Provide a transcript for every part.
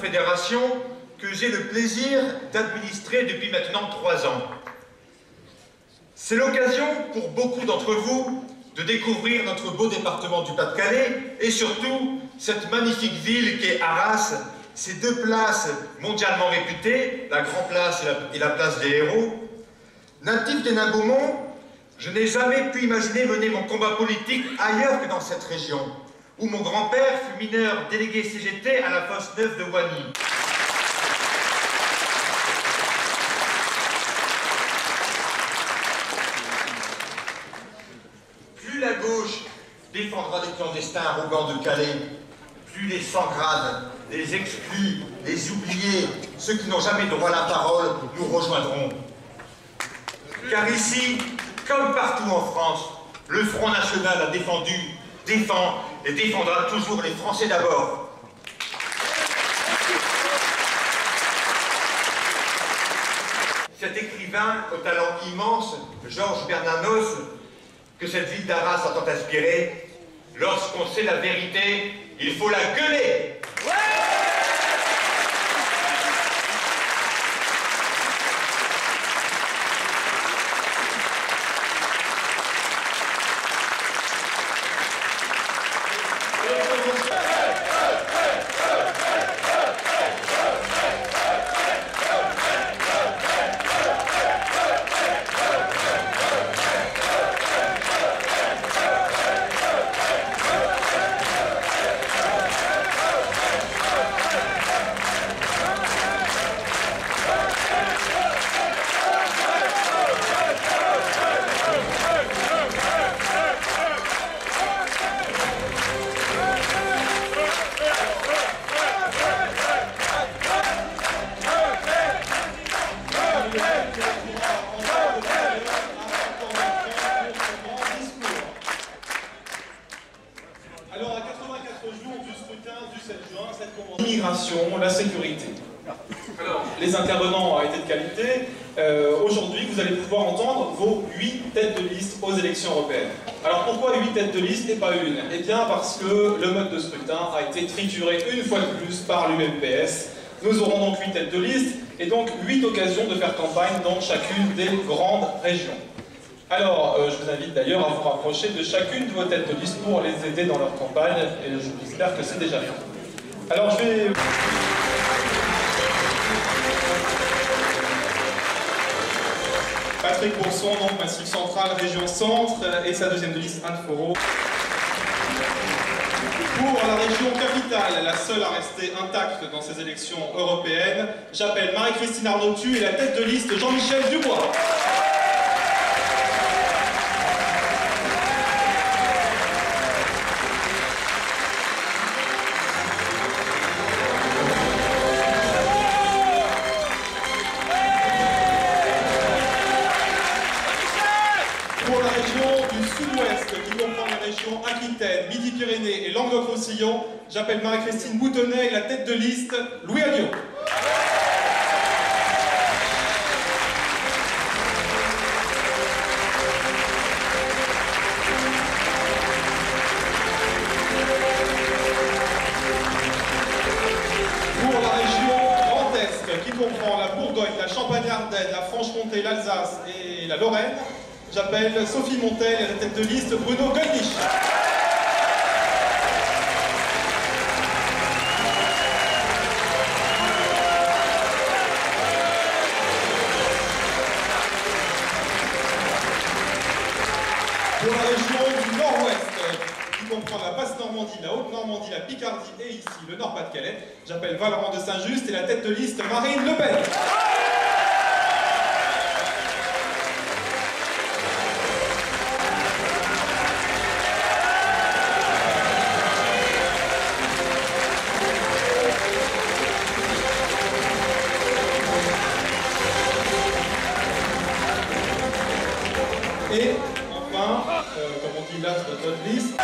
Fédération que j'ai le plaisir d'administrer depuis maintenant 3 ans. C'est l'occasion pour beaucoup d'entre vous de découvrir notre beau département du Pas-de-Calais et surtout cette magnifique ville qu'est Arras, ces 2 places mondialement réputées, la Grand Place et la Place des Héros. Natif des Nains-Beaumont, je n'ai jamais pu imaginer mener mon combat politique ailleurs que dans cette région, où mon grand-père fut mineur délégué CGT à la fosse neuve de Wany. Plus la gauche défendra les clandestins arrogants de Calais, plus les sans-grades, les exclus, les oubliés, ceux qui n'ont jamais droit à la parole, nous rejoindront. Car ici, comme partout en France, le Front National a défendu, défend et défendra toujours les Français d'abord. Cet écrivain au talent immense, Georges Bernanos, que cette ville d'Arras a tant inspiré, lorsqu'on sait la vérité, il faut la gueuler. Ouais! Alors, à 84 jours du scrutin du 7 juin, cette convention... L'immigration, la sécurité. Alors, les intervenants ont été de qualité. Aujourd'hui, vous allez pouvoir entendre vos 8 têtes de liste aux élections européennes. Alors, pourquoi 8 têtes de liste et pas une? Eh bien, parce que le mode de scrutin a été trituré une fois de plus par l'UMPS. Nous aurons donc 8 têtes de liste et donc 8 occasions de faire campagne dans chacune des grandes régions. Alors, je vous invite d'ailleurs à vous rapprocher de chacune de vos têtes de liste pour les aider dans leur campagne, et j'espère que c'est déjà fait. Alors, je vais... Patrick Bourson, donc Massif Central, Région Centre, et sa deuxième de liste, Anne Foreau. Pour la région capitale, la seule à rester intacte dans ces élections européennes, j'appelle Marie-Christine Arnautu et la tête de liste Jean-Michel Dubois. Pour la région du sud-ouest, qui comprend les régions Aquitaine, Midi-Pyrénées et Languedoc-Roussillon, j'appelle Marie-Christine Boutonnet et la tête de liste Louis Alliot. Pour la région Grand Est, qui comprend la Bourgogne, la Champagne-Ardenne, la Franche-Comté, l'Alsace et la Lorraine, j'appelle Sophie Montel et la tête de liste Bruno Gollnisch. Pour la région du Nord-Ouest, qui comprend la Basse-Normandie, la Haute-Normandie, la Picardie et ici le Nord-Pas-de-Calais, j'appelle Valorant de Saint-Just et la tête de liste Marine Le Pen. Et enfin, comme on dit l'astre de notre liste,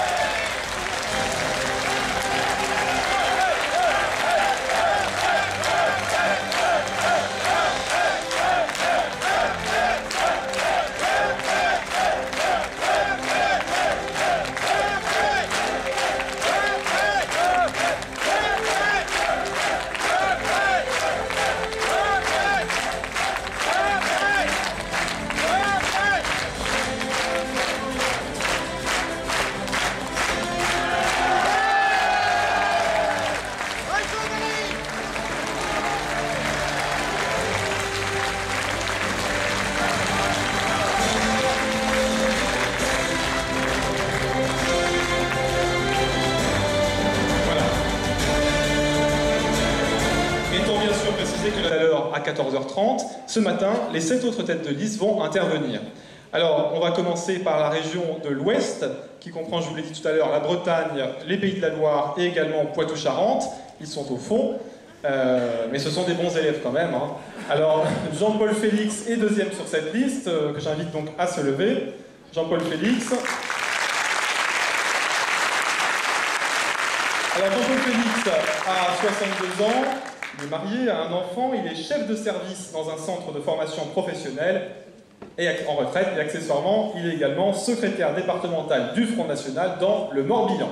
préciser que tout à l'heure, à 14h30, ce matin, les 7 autres têtes de liste vont intervenir. Alors, on va commencer par la région de l'Ouest, qui comprend, je vous l'ai dit tout à l'heure, la Bretagne, les Pays de la Loire et également Poitou-Charentes. Ils sont au fond, mais ce sont des bons élèves quand même. Hein. Alors, Jean-Paul Félix est deuxième sur cette liste, que j'invite donc à se lever. Jean-Paul Félix. Alors, Jean-Paul Félix a 62 ans, il est marié, a un enfant, il est chef de service dans un centre de formation professionnelle et en retraite, et accessoirement, il est également secrétaire départemental du Front National dans le Morbihan.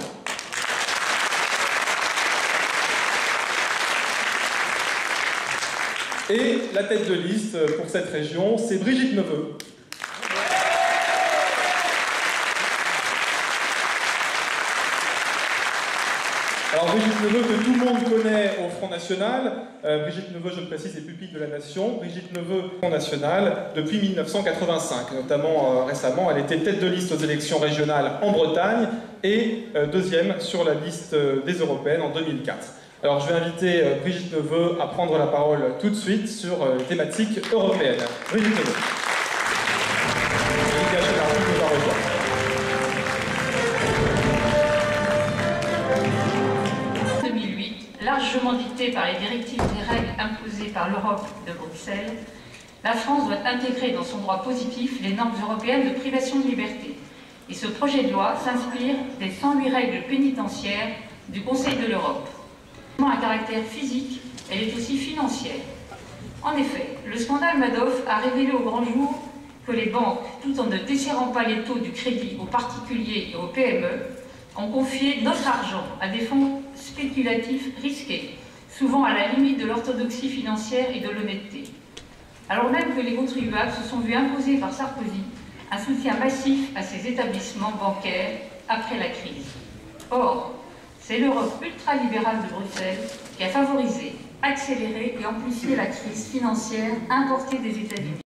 Et la tête de liste pour cette région, c'est Brigitte Neveu. Alors Brigitte Neveu, que tout le monde connaît au Front National. Brigitte Neveu, je le précise, est pupille de la Nation. Brigitte Neveu, Front National, depuis 1985. Notamment récemment, elle était tête de liste aux élections régionales en Bretagne et deuxième sur la liste des européennes en 2004. Alors je vais inviter Brigitte Neveu à prendre la parole tout de suite sur les thématiques européennes. Brigitte Neveu. Largement dictée par les directives et règles imposées par l'Europe de Bruxelles, la France doit intégrer dans son droit positif les normes européennes de privation de liberté. Et ce projet de loi s'inspire des 108 règles pénitentiaires du Conseil de l'Europe. À caractère physique, elle est aussi financière. En effet, le scandale Madoff a révélé au grand jour que les banques, tout en ne desserrant pas les taux du crédit aux particuliers et aux PME, ont confié notre argent à des fonds spéculatifs risqués, souvent à la limite de l'orthodoxie financière et de l'honnêteté. Alors même que les contribuables se sont vus imposer par Sarkozy un soutien massif à ces établissements bancaires après la crise. Or, c'est l'Europe ultralibérale de Bruxelles qui a favorisé, accéléré et amplifié la crise financière importée des États-Unis.